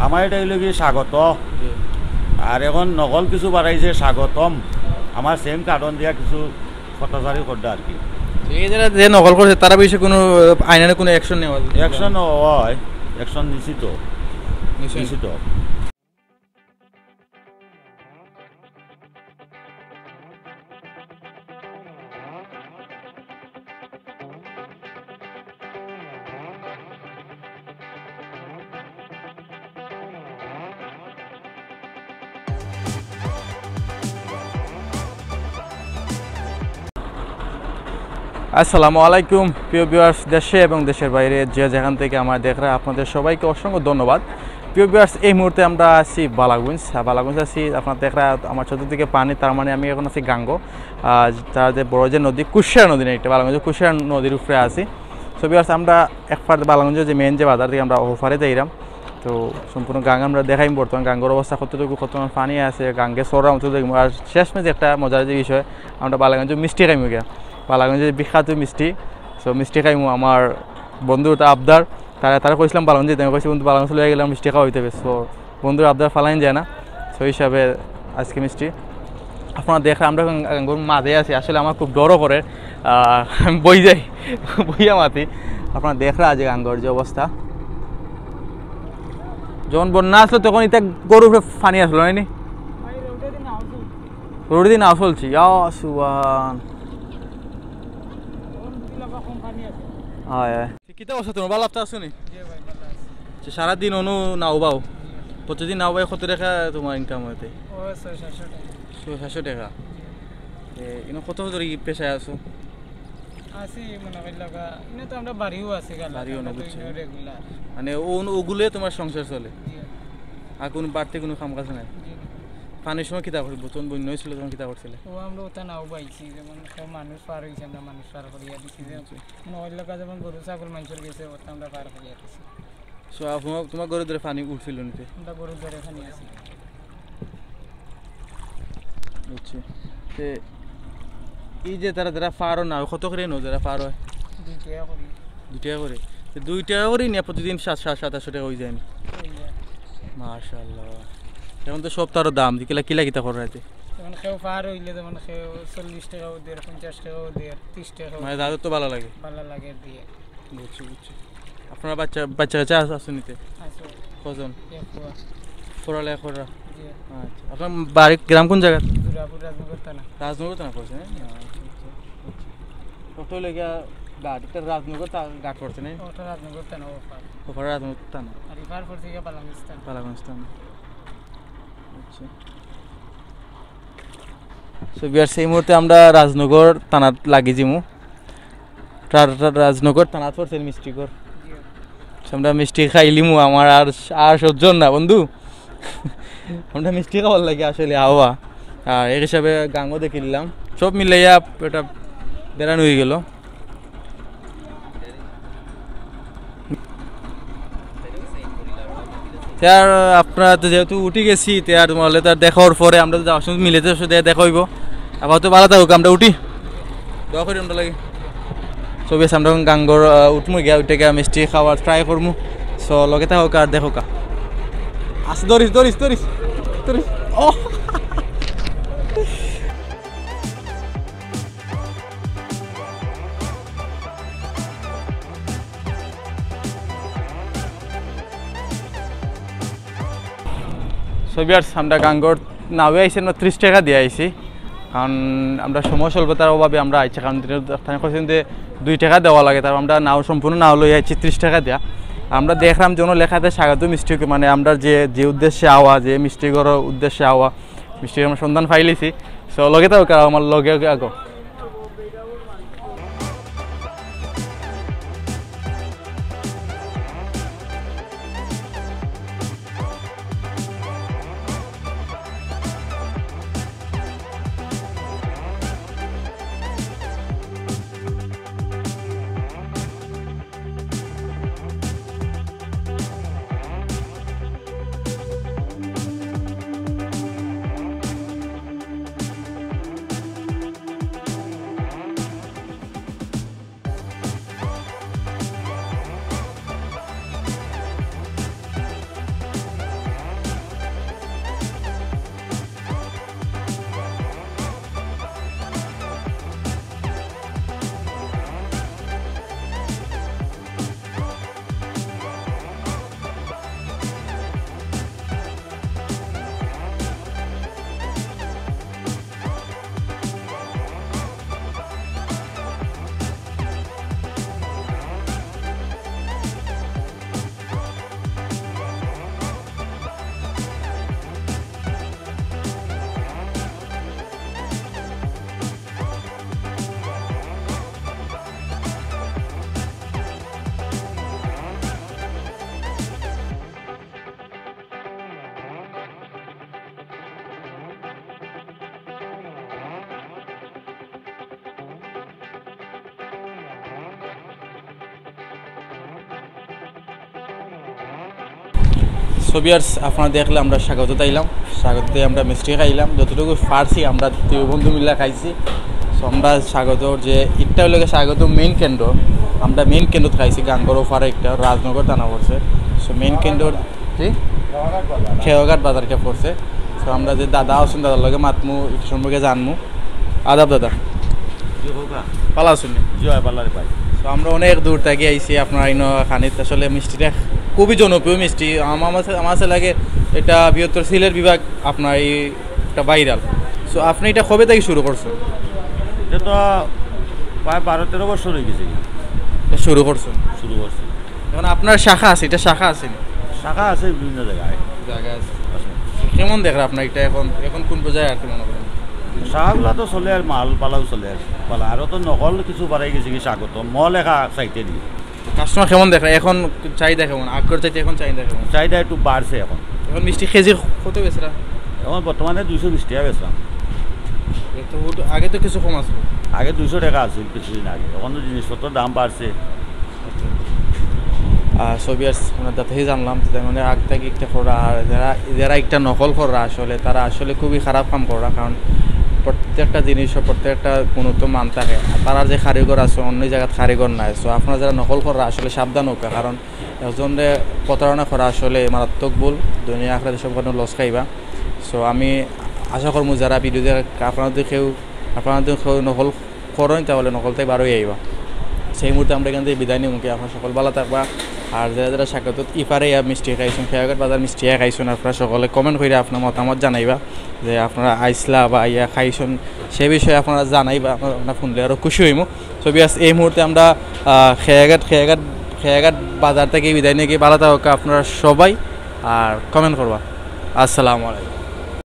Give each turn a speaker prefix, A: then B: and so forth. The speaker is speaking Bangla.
A: আমার এটা হইল কি স্বাগত, আর এখন নকল কিছু বাড়াইছে স্বাগতম, আমার সেম কার্টন দিয়া কিছু ফটোজারি করতে আর কি।
B: এই যারা যে নকল করছে তারা বিষয়ে কোনো আইনানে কোনো অ্যাকশন নেওয়া?
A: অ্যাকশন হয়, অ্যাকশন দিছি তো, দিছি তো।
B: আসসালামু আলাইকুম প্রিয় ভিউয়ার্স, দেশে এবং দেশের বাইরে যে যেখান থেকে আমার দেখরা আপনাদের সবাইকে অসংখ্য ধন্যবাদ। প্রিয় ভিউয়ার্স, এই মুহূর্তে আমরা আছি বালাগঞ্জ আছি। আপনার দেখরা আমার চতুর্দিকে পানি, তার মানে আমি এখন আছি গাঙ্গো, তার যে বড় যে নদী কুশিয়ারা নদী নেই, একটা বালাগঞ্জ কুশিয়ারা নদীর উপরে আছি। সো ভিউয়ার্স, আমরা একবার বালাগঞ্জের যে মেন যে বাজার থেকে আমরা ওপারে যাইলাম, তো সম্পূর্ণ গাঙ্গ আমরা দেখাইম বর্তমান গাঙ্গর অবস্থা কতটুকু, কত পানি আছে, গাঙ্গে সরা অঞ্চল দেখব। আর শেষমেশ একটা মজার যে বিষয়, আমরা বালাগঞ্জ মিষ্টি খাইমু গিয়া, বালাগঞ্জের বিখ্যাত মিষ্টি। সো মিষ্টি খাইমু, আমার বন্ধুটা আবদার, তারা কইছিলাম বালাগঞ্জে, আমি কইছি বন্ধু বালাগঞ্জ লয়ে গেলাম মিষ্টি খাওয়া হইতে হবে। সো বন্ধুর আবদার ফালাইন যায় না, সো হিসাবে আজকে মিষ্টি আপনারা দেখে আমরা মাঝে আছি। আসলে আমার খুব ডরও করে, বই যাই বইয়া মাতি। আপনারা দেখরা আজ গাঙ্গর যে অবস্থা, যখন বন্যা আসলো তখন এটা গরুর পানি আসলো নাইনি, রোড দিন নাও চলছি। কিতা অবস্থা তোমার? ভালো লাগতে আসো নি? সারাদিন অনু নাও বাও, প্রতিদিন নাও বাই কত টাকা তোমার ইনকাম হইতে? 600 টাকা। ইনো কত ধরে পেশায় আছো? মানে ওগুলো তোমার সংসার চলে, আর কোনো বাড়তে কোনো কাম কাজ নাই? পানির সময় কিতা করি, বোতন বন্য হয়েছিল তখন কিতা করছিলে?
C: আমরা ওটা নাও পাইছি, যেমন মানুষ পার হয়েছে, আমরা মানুষ পার করিয়া দিচ্ছি, যেমন গরু ছাগল মানুষের গেছে ওটা আমরা পার করিয়া দিচ্ছি।
B: তোমার গরু ধরে পানি উঠছিল নিতে?
C: আমরা গরু ধরে পানি আছি।
B: বুঝছি। এই যে তারা পারো না, কত করে নো যারা পার হয়?
C: 2 টাকা করি।
B: 2 টাকা করে? 2 টাকা করে নিয়ে প্রতিদিন 700-700 টাকা হয়ে যায়? মাশাআল্লাহ। এখন তো সব তারও দাম, কিলা কিতা করে রাইতে?
C: যেমন কেউ পার হইলে, যেমন কেউ 40 টাকাও দেয়, 50 টাকাও দেয়, 30 টাকা।
B: মানে তাদের তো ভালো লাগে
C: দিয়ে।
B: বুঝছি। আপনারা বাচ্চা আসুন নিতে? কজন? পড়ালেখা করা? আচ্ছা। আপনার বাড়ি গ্রাম কোন জায়গা? রাজনগর থানা পড়ছে না? কত লেগে গাড়িটা রাজনগর ঘাট পড়ছে না?
C: রাজনগর থানা।
B: ওপারে রাজনগর থানা।
C: বালাগঞ্জ থানা।
B: আচ্ছা। সো বিয়ার, সেই মুহূর্তে আমরা রাজনগর থানাত লাগি যামু। রাজনগর থানাত পড়ছে মিষ্টিঘর। আমরা মিষ্টি খাইলিমু, আমার আর সহ্য না বন্ধু, আমরা মিষ্টি খাওয়ার লাগে আসলে আওয়া। আর এই হিসাবে গাঙ্গও দেখিলাম, সব মিলাইয়া এটা বেড়ানো হয়ে গেল। তার আপনারা তো যেহেতু উঠে গেছি, তার মহলে তার দেখার পরে আমরা যাওয়ার সময় মিলেতে দেখা হইব। আবার তো ভালো থাকুক, আমরা উঠি, দোয়া করি আমরা লাগে। সো বেশ, আমরা গাঙ্গর উঠমু গিয়া, উঠে গিয়া মিষ্টি খাওয়ার ট্রাই করমু। সো লগে থাকুক আর দেখো কা আস। দরিস ও সবিয়ার্স, আমরা গাঙ্গর নাওয়ে আইসি, আমরা 30 টাকা দিয়ে আইসি, কারণ আমরা সময় স্বল্পতার অভাবে আমরা আইছি। কারণ কইছেন যে 2 টাকা দেওয়া লাগে, তারপর আমরা নাও সম্পূর্ণ নাও লই আইছি 30 টাকা দেওয়া। আমরা দেখলাম যেন লেখাতে স্বাগত মিষ্টি, মানে আমরা যে উদ্দেশ্যে আওয়া, যে মিষ্টি ঘরের উদ্দেশ্যে আওয়া, মিষ্টির আমরা সন্ধান পাইলেছি। সো লগে তো আমার লগে আগো। সোভিয়ার্স আপনারা দেখলে আমরা স্বাগত তাইলাম, স্বাগতে আমরা মিষ্টি খাইলাম, যতটুকু পারছি আমরা দুই বন্ধু মিলে খাইছি। সো আমরা স্বাগত যে ইটটা হলো স্বাগত মেইন কেন্দ্র, আমরা মেইন কেন্দ্র খাইছি গাঙ্গর ওপারে একটা রাজনগর থানা পড়ছে। সো মেইন কেন্দ্র জি খেয়াঘাট বাজারকে পড়ছে। সো আমরা যে দাদা আছেন দাদার লগে মাতমু এটা সম্পর্কে জানমু। আদাব দাদা, পালা শুনি
A: জয় পাল্লারে ভাই।
B: তো আমরা অনেক দূর থেকে আইছি আপনার ইনো খানিত। আসলে মিষ্টিটা খুবই জনপ্রিয় মিষ্টি, আমার কাছে লাগে এটা বৃহত্তর সিলেট বিভাগ আপনার এই একটা ভাইরাল। সো আপনি এটা কবে থেকে শুরু করছেন?
A: এটা তো প্রায় 12-13 বছর হয়ে গেছে
B: এটা শুরু করছেন।
A: শুরু করছি।
B: এখন আপনার শাখা আছে, এটা শাখা আছে না?
A: শাখা আছে বিভিন্ন জায়গায়।
B: জায়গা আছে। কেমন দেখেন আপনার এটা এখন এখন কোন পর্যায়ে আর কি মনে করেন?
A: শাখাগুলো তো চলে আর মাল পালাও চলে আর পালা, আরও তো নকল কিছু বাড়াই গেছে কি স্বাগত মল লেখা চাইতে দিয়ে।
B: কাস্টমার কেমন দেখেন এখন, চাহিদা কেমন আগের চাইতে এখন চাহিদা কেমন?
A: চাহিদা একটু বাড়ছে এখন।
B: এখন মিষ্টি কেজি কত বেচরা?
A: এখন বর্তমানে 220 টাকা বেচলাম।
B: তো আগে তো কিছু কম আছে,
A: আগে 200 টাকা আছিল কিছুদিন আগে, এখন তো জিনিসপত্রের দাম বাড়ছে।
B: সোভিয়ার্স আমরা তাতেই জানলাম তার মানে আগ থেকে একটা করা, আর যারা একটা নকল করা আসলে তারা আসলে খুবই খারাপ কাম করা। কারণ প্রত্যেকটা জিনিসও প্রত্যেকটা কোনো তো মান থাকে, তারা যে কারিগর আছে অন্য জায়গায় কারিগর নাই। সো আপনারা যারা নকল করা আসলে সাবধান হোক, কারণ একজনে প্রতারণা করা আসলে মারাত্মক ভুল, দুনিয়া আখড়া সব কোনো লস খাইবা। সো আমি আশা করবো যারা ভিডিও আপনাদের কেউ নকল করেন তাহলে নকলটাই বারোই আইবা। সেই মুহূর্তে আমরা এখান থেকে বিদায় নিই, মুখে আপনার সকল ভালো থাকবা। আর যারা স্বাগত ইপারে মিষ্টি খাইছেন খেয়াঘাট বাজার মিষ্টি খাইছেন, আপনারা সকলে কমেন্ট করে আপনার মতামত জানাইবা যে আপনারা আইসলা বা ইয়া খাইছেন, সে বিষয়ে আপনারা জানাইবা। আপনার শুনলে আরও খুশি হইমু। তো বিয়াস এই মুহূর্তে আমরা খেয়াঘাট বাজার থেকে বিদায় নিয়ে গিয়ে ভালো থাকা আপনারা সবাই, আর কমেন্ট করবা। আসসালামু আলাইকুম।